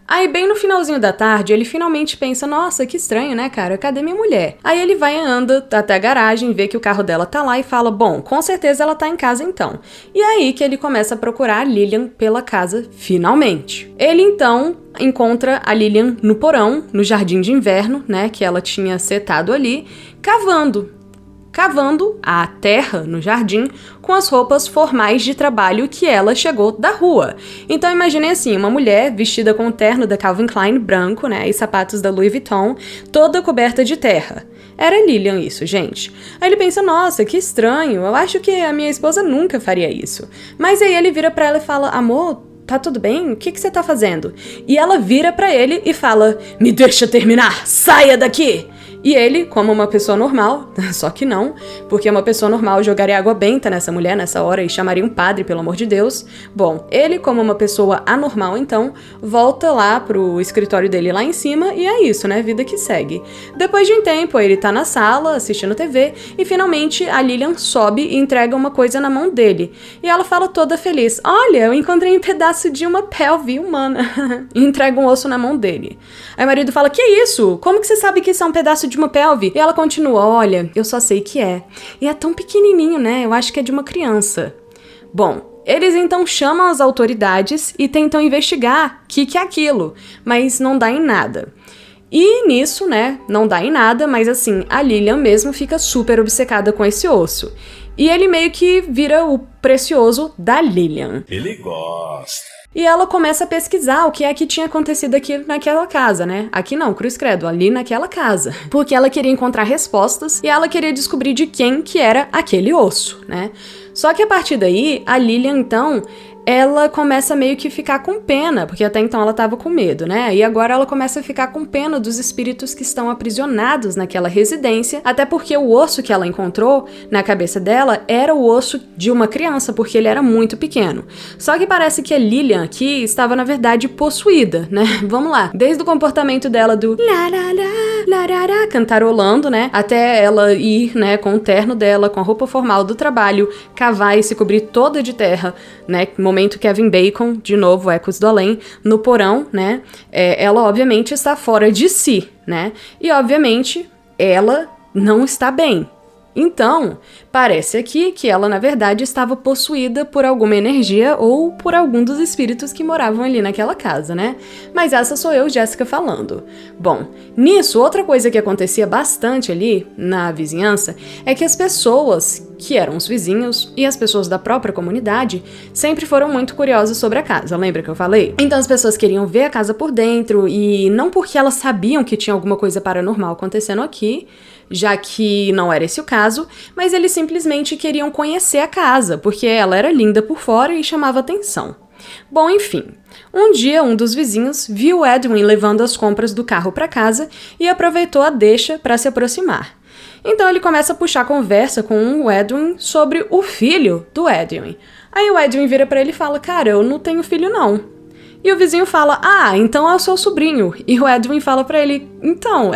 Speaker 1: Aí, bem no finalzinho da tarde, ele finalmente pensa: "Nossa, que estranho, né, cara? Cadê minha mulher?" Aí ele vai e anda até a garagem, vê que o carro dela tá lá e fala: "Bom, com certeza ela tá em casa então." E é aí que ele começa a procurar a Lillian pela casa, finalmente. Ele, então, encontra a Lillian no porão, no jardim de inverno, né, que ela tinha setado ali, cavando a terra no jardim com as roupas formais de trabalho que ela chegou da rua. Então imaginem assim, uma mulher vestida com o terno da Calvin Klein branco, né, e sapatos da Louis Vuitton, toda coberta de terra. Era Lillian isso, gente. Aí ele pensa: "Nossa, que estranho, eu acho que a minha esposa nunca faria isso." Mas aí ele vira pra ela e fala: "Amor, tá tudo bem? O que você tá fazendo?" E ela vira pra ele e fala: "Me deixa terminar, saia daqui!" E ele, como uma pessoa normal, só que não, porque uma pessoa normal jogaria água benta nessa mulher nessa hora e chamaria um padre, pelo amor de Deus. Bom, ele, como uma pessoa anormal, então, volta lá pro escritório dele lá em cima e é isso, né? Vida que segue. Depois de um tempo, ele tá na sala, assistindo TV, e finalmente a Lillian sobe e entrega uma coisa na mão dele. E ela fala toda feliz: "Olha, eu encontrei um pedaço de uma pelve humana." E entrega um osso na mão dele. Aí o marido fala: "Que isso? Como que você sabe que isso é um pedaço de uma pelve?" E ela continua: "Olha, eu só sei que é. E é tão pequenininho, né? Eu acho que é de uma criança." Bom, eles então chamam as autoridades e tentam investigar o que é aquilo, mas não dá em nada. E nisso, né, não dá em nada, mas assim, a Lillian mesmo fica super obcecada com esse osso. E ele meio que vira o precioso da Lillian.
Speaker 2: Ele gosta.
Speaker 1: E ela começa a pesquisar o que é que tinha acontecido aqui naquela casa, né? Aqui não, cruz credo, ali naquela casa. Porque ela queria encontrar respostas e ela queria descobrir de quem que era aquele osso, né? Só que a partir daí, a Lillian, então, ela começa meio que ficar com pena, porque até então ela tava com medo, né? E agora ela começa a ficar com pena dos espíritos que estão aprisionados naquela residência, até porque o osso que ela encontrou na cabeça dela era o osso de uma criança, porque ele era muito pequeno. Só que parece que a Lillian aqui estava, na verdade, possuída, né? Vamos lá. Desde o comportamento dela do larará, cantarolando, né? Até ela ir, né, com o terno dela, com a roupa formal do trabalho, cavar e se cobrir toda de terra, né? Momento Kevin Bacon, de novo, Ecos do Além, no porão, né? Ela, obviamente, está fora de si, né? E, obviamente, ela não está bem. Então, parece aqui que ela, na verdade, estava possuída por alguma energia ou por algum dos espíritos que moravam ali naquela casa, né? Mas essa sou eu, Jéssica, falando. Bom, nisso, outra coisa que acontecia bastante ali na vizinhança é que as pessoas que eram os vizinhos e as pessoas da própria comunidade sempre foram muito curiosas sobre a casa, lembra que eu falei? Então as pessoas queriam ver a casa por dentro e não porque elas sabiam que tinha alguma coisa paranormal acontecendo aqui, já que não era esse o caso, mas eles simplesmente queriam conhecer a casa, porque ela era linda por fora e chamava atenção. Bom, enfim, um dia um dos vizinhos viu Edwin levando as compras do carro para casa e aproveitou a deixa para se aproximar. Então ele começa a puxar conversa com o Edwin sobre o filho do Edwin. Aí o Edwin vira para ele e fala, cara, eu não tenho filho não. E o vizinho fala, então é o seu sobrinho. E o Edwin fala pra ele, então,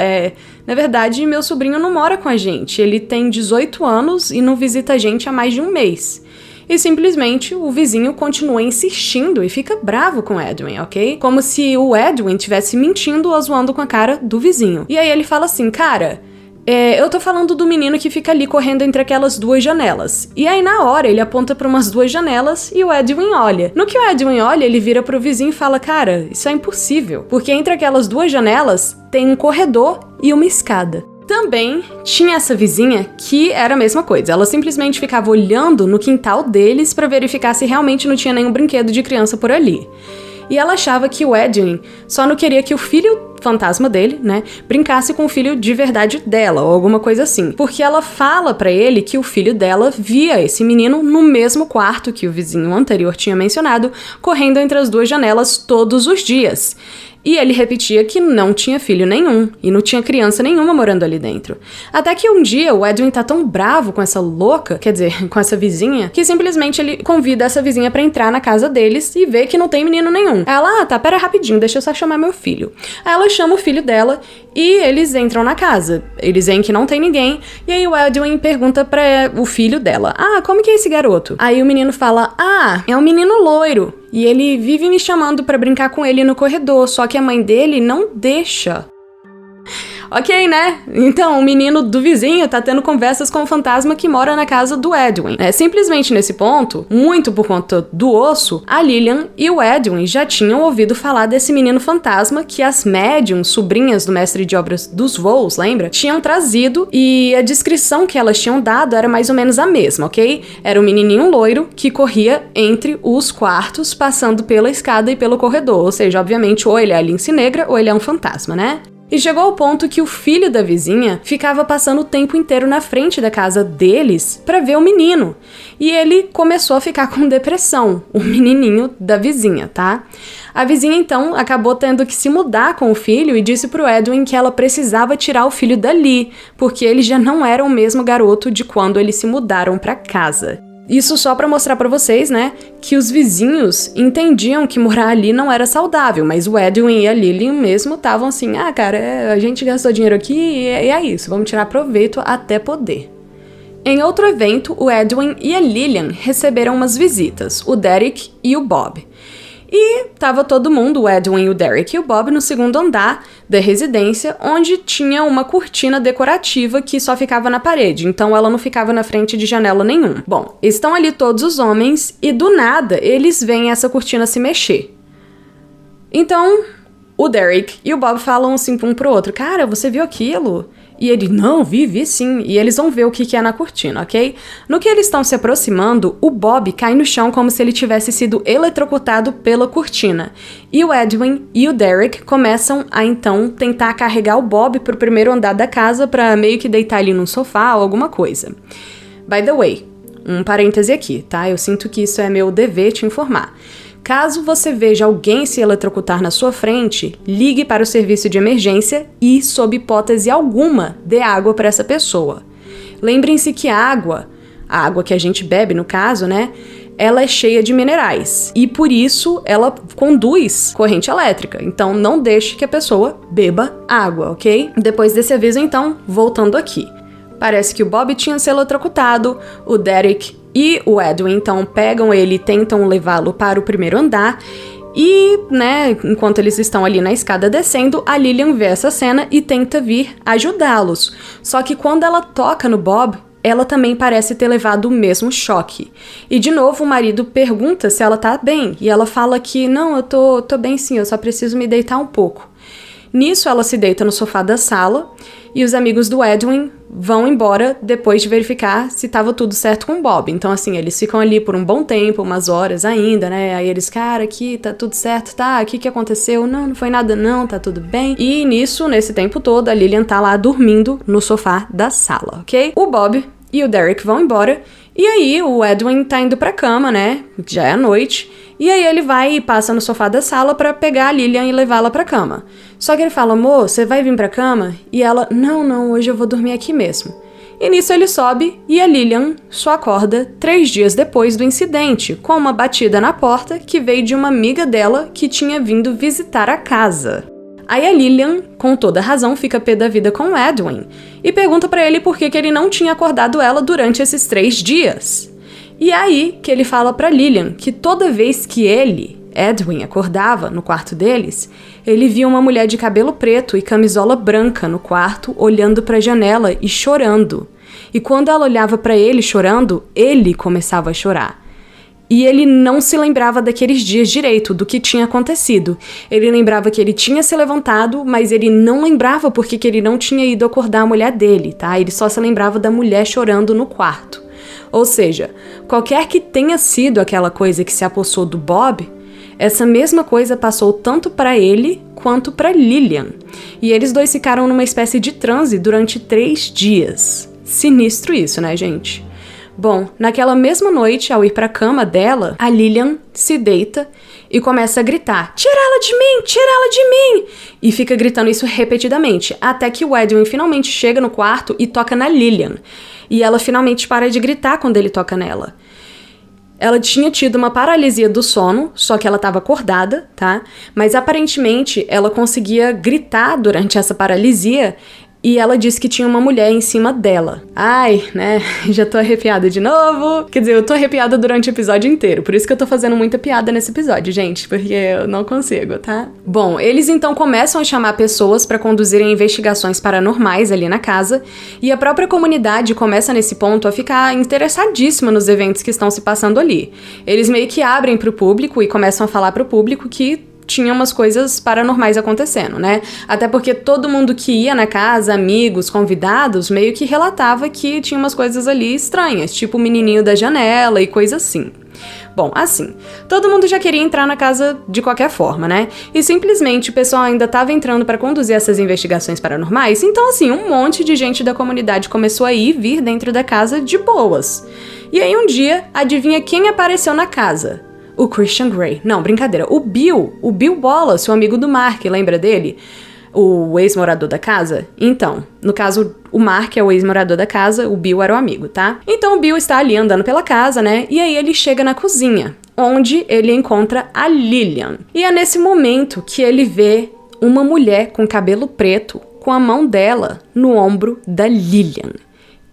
Speaker 1: na verdade, meu sobrinho não mora com a gente. Ele tem 18 anos e não visita a gente há mais de um mês. E simplesmente o vizinho continua insistindo e fica bravo com o Edwin, ok? Como se o Edwin estivesse mentindo ou zoando com a cara do vizinho. E aí ele fala assim, cara, eu tô falando do menino que fica ali correndo entre aquelas duas janelas. E aí na hora ele aponta pra umas duas janelas e o Edwin olha. No que o Edwin olha, ele vira pro vizinho e fala, cara, isso é impossível. Porque entre aquelas duas janelas tem um corredor e uma escada. Também tinha essa vizinha que era a mesma coisa. Ela simplesmente ficava olhando no quintal deles pra verificar se realmente não tinha nenhum brinquedo de criança por ali. E ela achava que o Edwin só não queria que o filho fantasma dele, né, brincasse com o filho de verdade dela, ou alguma coisa assim. Porque ela fala pra ele que o filho dela via esse menino no mesmo quarto que o vizinho anterior tinha mencionado, correndo entre as duas janelas todos os dias. E ele repetia que não tinha filho nenhum, e não tinha criança nenhuma morando ali dentro. Até que um dia o Edwin tá tão bravo com essa louca, quer dizer, com essa vizinha, que simplesmente ele convida essa vizinha pra entrar na casa deles e vê que não tem menino nenhum. Ela, tá, pera rapidinho, deixa eu só chamar meu filho. Aí ela chama o filho dela e eles entram na casa. Eles veem que não tem ninguém, e aí o Edwin pergunta pra o filho dela, como que é esse garoto? Aí o menino fala, é um menino loiro. E ele vive me chamando pra brincar com ele no corredor, só que a mãe dele não deixa. Ok, né? Então, o menino do vizinho tá tendo conversas com o fantasma que mora na casa do Edwin. Simplesmente nesse ponto, muito por conta do osso, a Lillian e o Edwin já tinham ouvido falar desse menino fantasma que as médiums, sobrinhas do mestre de obras dos voos, lembra? Tinham trazido, e a descrição que elas tinham dado era mais ou menos a mesma, ok? Era um menininho loiro que corria entre os quartos, passando pela escada e pelo corredor, ou seja, obviamente, ou ele é a lince negra ou ele é um fantasma, né? E chegou ao ponto que o filho da vizinha ficava passando o tempo inteiro na frente da casa deles pra ver o menino. E ele começou a ficar com depressão, o menininho da vizinha, tá? A vizinha, então, acabou tendo que se mudar com o filho e disse pro Edwin que ela precisava tirar o filho dali, porque ele já não era o mesmo garoto de quando eles se mudaram pra casa. Isso só pra mostrar pra vocês, né, que os vizinhos entendiam que morar ali não era saudável, mas o Edwin e a Lillian mesmo estavam assim, cara, a gente gastou dinheiro aqui e é isso, vamos tirar proveito até poder. Em outro evento, o Edwin e a Lillian receberam umas visitas, o Derek e o Bob. E tava todo mundo, o Edwin, o Derek e o Bob, no segundo andar da residência, onde tinha uma cortina decorativa que só ficava na parede, então ela não ficava na frente de janela nenhum. Bom, estão ali todos os homens e do nada eles veem essa cortina se mexer. Então, o Derek e o Bob falam assim um pro outro, cara, você viu aquilo? E ele, não, vi sim. E eles vão ver o que é na cortina, ok? No que eles estão se aproximando, o Bob cai no chão como se ele tivesse sido eletrocutado pela cortina. E o Edwin e o Derek começam a, então, tentar carregar o Bob pro primeiro andar da casa pra meio que deitar ele num sofá ou alguma coisa. By the way, um parêntese aqui, tá? Eu sinto que isso é meu dever te informar. Caso você veja alguém se eletrocutar na sua frente, ligue para o serviço de emergência e, sob hipótese alguma, dê água para essa pessoa. Lembrem-se que a água que a gente bebe, no caso, né, ela é cheia de minerais e, por isso, ela conduz corrente elétrica. Então, não deixe que a pessoa beba água, ok? Depois desse aviso, então, voltando aqui. Parece que o Bob tinha se eletrocutado, o Derek e o Edwin, então, pegam ele e tentam levá-lo para o primeiro andar. E, né, enquanto eles estão ali na escada descendo, a Lillian vê essa cena e tenta vir ajudá-los. Só que quando ela toca no Bob, ela também parece ter levado o mesmo choque. E, de novo, o marido pergunta se ela tá bem. E ela fala que, não, eu tô bem sim, eu só preciso me deitar um pouco. Nisso, ela se deita no sofá da sala e os amigos do Edwin vão embora depois de verificar se estava tudo certo com o Bob. Então, assim, eles ficam ali por um bom tempo, umas horas ainda, né? Aí eles, cara, aqui tá tudo certo, tá? O que aconteceu? Não foi nada não, tá tudo bem. E nisso, nesse tempo todo, a Lillian tá lá dormindo no sofá da sala, ok? O Bob e o Derek vão embora E aí o Edwin tá indo pra cama, né? Já é noite. E aí ele vai e passa no sofá da sala pra pegar a Lillian e levá-la pra cama. Só que ele fala, amor, você vai vir pra cama? E ela, não, hoje eu vou dormir aqui mesmo. E nisso ele sobe e a Lillian só acorda 3 dias depois do incidente, com uma batida na porta que veio de uma amiga dela que tinha vindo visitar a casa. Aí a Lillian, com toda razão, fica pé da vida com o Edwin e pergunta pra ele por que ele não tinha acordado ela durante esses 3 dias. E é aí que ele fala pra Lillian que toda vez que ele, Edwin, acordava no quarto deles, ele via uma mulher de cabelo preto e camisola branca no quarto, olhando pra janela e chorando. E quando ela olhava pra ele chorando, ele começava a chorar. E ele não se lembrava daqueles dias direito, do que tinha acontecido. Ele lembrava que ele tinha se levantado, mas ele não lembrava porque que ele não tinha ido acordar a mulher dele, tá? Ele só se lembrava da mulher chorando no quarto. Ou seja, qualquer que tenha sido aquela coisa que se apossou do Bob, essa mesma coisa passou tanto para ele quanto para Lillian. E eles dois ficaram numa espécie de transe durante 3 dias. Sinistro isso, né, gente? Bom, naquela mesma noite, ao ir pra cama dela, a Lillian se deita e começa a gritar, tira ela de mim, tira ela de mim! E fica gritando isso repetidamente, até que o Edwin finalmente chega no quarto e toca na Lillian. E ela finalmente para de gritar quando ele toca nela. Ela tinha tido uma paralisia do sono, só que ela estava acordada, tá? Mas aparentemente ela conseguia gritar durante essa paralisia. E ela disse que tinha uma mulher em cima dela. Ai, né? Já tô arrepiada de novo. Quer dizer, eu tô arrepiada durante o episódio inteiro. Por isso que eu tô fazendo muita piada nesse episódio, gente. Porque eu não consigo, tá? Bom, eles então começam a chamar pessoas pra conduzirem investigações paranormais ali na casa. E a própria comunidade começa nesse ponto a ficar interessadíssima nos eventos que estão se passando ali. Eles meio que abrem pro público e começam a falar pro público que tinha umas coisas paranormais acontecendo, né? Até porque todo mundo que ia na casa, amigos, convidados, meio que relatava que tinha umas coisas ali estranhas, tipo o menininho da janela e coisa assim. Bom, assim, todo mundo já queria entrar na casa de qualquer forma, né? E simplesmente o pessoal ainda estava entrando para conduzir essas investigações paranormais, então assim, um monte de gente da comunidade começou a vir dentro da casa de boas. E aí um dia, adivinha quem apareceu na casa? O Christian Grey. Não, brincadeira. O Bill Wallace, o amigo do Mark, lembra dele? O ex-morador da casa? Então, no caso, o Mark é o ex-morador da casa, o Bill era o amigo, tá? Então o Bill está ali andando pela casa, né? E aí ele chega na cozinha, onde ele encontra a Lillian. E é nesse momento que ele vê uma mulher com cabelo preto, com a mão dela no ombro da Lillian.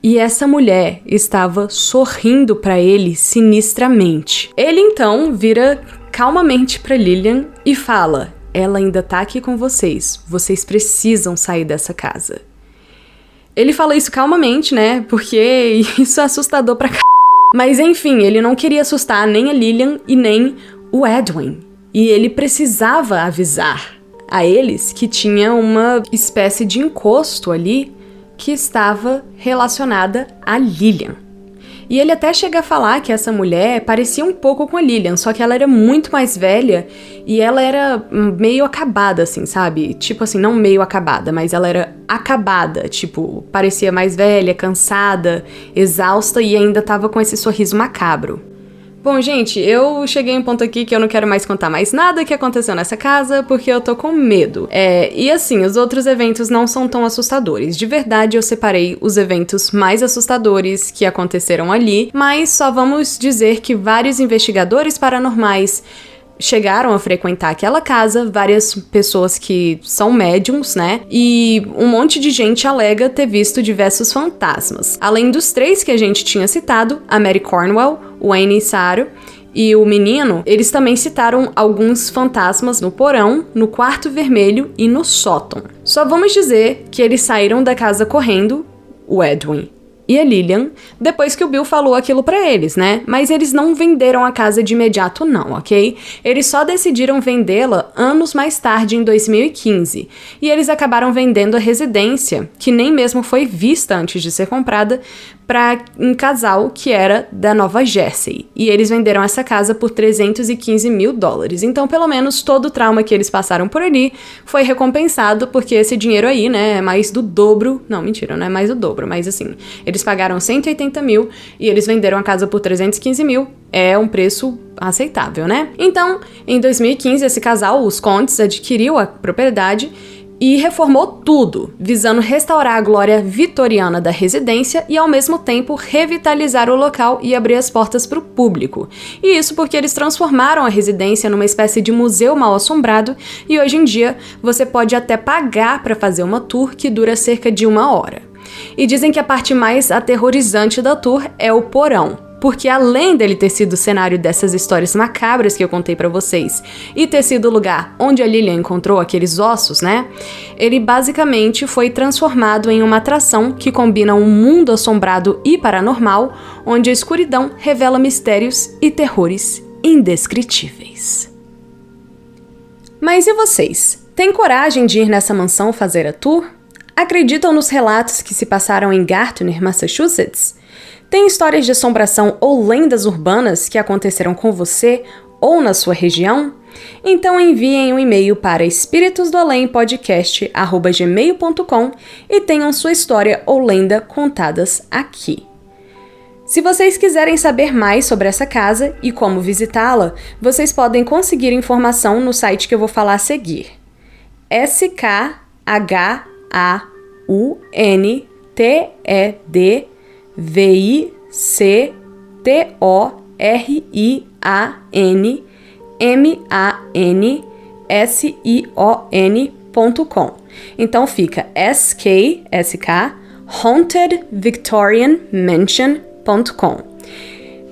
Speaker 1: E essa mulher estava sorrindo para ele sinistramente. Ele então vira calmamente para Lillian e fala: ela ainda tá aqui com vocês precisam sair dessa casa. Ele fala isso calmamente, né, porque isso é assustador pra c****. Mas enfim, ele não queria assustar nem a Lillian e nem o Edwin. E ele precisava avisar a eles que tinha uma espécie de encosto ali que estava relacionada a Lillian. E ele até chega a falar que essa mulher parecia um pouco com a Lillian, só que ela era muito mais velha e ela era meio acabada, assim, sabe? Tipo assim, não meio acabada, mas ela era acabada, tipo, parecia mais velha, cansada, exausta e ainda tava com esse sorriso macabro. Bom, gente, eu cheguei a um ponto aqui que eu não quero mais contar mais nada que aconteceu nessa casa, porque eu tô com medo. E assim, os outros eventos não são tão assustadores. De verdade, eu separei os eventos mais assustadores que aconteceram ali, mas só vamos dizer que vários investigadores paranormais chegaram a frequentar aquela casa, várias pessoas que são médiums, né? E um monte de gente alega ter visto diversos fantasmas. Além dos 3 que a gente tinha citado, a Mary Cornwell, o Wayne Saro e o menino, eles também citaram alguns fantasmas no porão, no quarto vermelho e no sótão. Só vamos dizer que eles saíram da casa correndo, o Edwin e a Lillian, depois que o Bill falou aquilo pra eles, né? Mas eles não venderam a casa de imediato não, ok? Eles só decidiram vendê-la anos mais tarde, em 2015. E eles acabaram vendendo a residência, que nem mesmo foi vista antes de ser comprada, para um casal que era da Nova Jersey. E eles venderam essa casa por $315 mil. Então, pelo menos, todo o trauma que eles passaram por ali foi recompensado, porque esse dinheiro aí, né, é mais do dobro. Não, mentira, não é mais do dobro, mas assim, eles pagaram 180 mil e eles venderam a casa por 315 mil. É um preço aceitável, né? Então, em 2015, esse casal, os Contes, adquiriu a propriedade e reformou tudo, visando restaurar a glória vitoriana da residência e, ao mesmo tempo, revitalizar o local e abrir as portas para o público. E isso porque eles transformaram a residência numa espécie de museu mal-assombrado e, hoje em dia, você pode até pagar para fazer uma tour que dura cerca de 1 hora. E dizem que a parte mais aterrorizante da tour é o porão. Porque além dele ter sido o cenário dessas histórias macabras que eu contei pra vocês e ter sido o lugar onde a Lilian encontrou aqueles ossos, né? Ele basicamente foi transformado em uma atração que combina um mundo assombrado e paranormal, onde a escuridão revela mistérios e terrores indescritíveis. Mas e vocês? Têm coragem de ir nessa mansão fazer a tour? Acreditam nos relatos que se passaram em Gardner, Massachusetts? Tem histórias de assombração ou lendas urbanas que aconteceram com você ou na sua região? Então enviem um e-mail para espiritosdoalém.podcast@gmail.com e tenham sua história ou lenda contadas aqui. Se vocês quiserem saber mais sobre essa casa e como visitá-la, vocês podem conseguir informação no site que eu vou falar a seguir. skagavictorianmansion.com. Então fica SK hauntedvictorianmansion.com.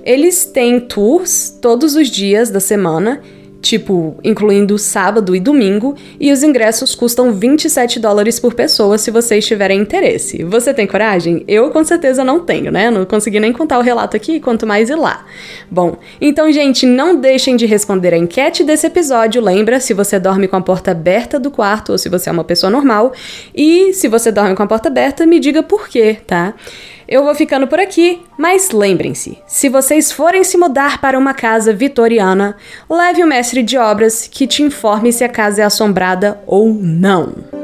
Speaker 1: Eles têm tours todos os dias da semana, tipo, incluindo sábado e domingo, e os ingressos custam $27 por pessoa se vocês tiverem interesse. Você tem coragem? Eu com certeza não tenho, né? Não consegui nem contar o relato aqui, quanto mais ir lá. Bom, então, gente, não deixem de responder a enquete desse episódio. Lembra, se você dorme com a porta aberta do quarto ou se você é uma pessoa normal. E se você dorme com a porta aberta, me diga por quê, tá? Eu vou ficando por aqui, mas lembrem-se, se vocês forem se mudar para uma casa vitoriana, leve o mestre de obras que te informe se a casa é assombrada ou não.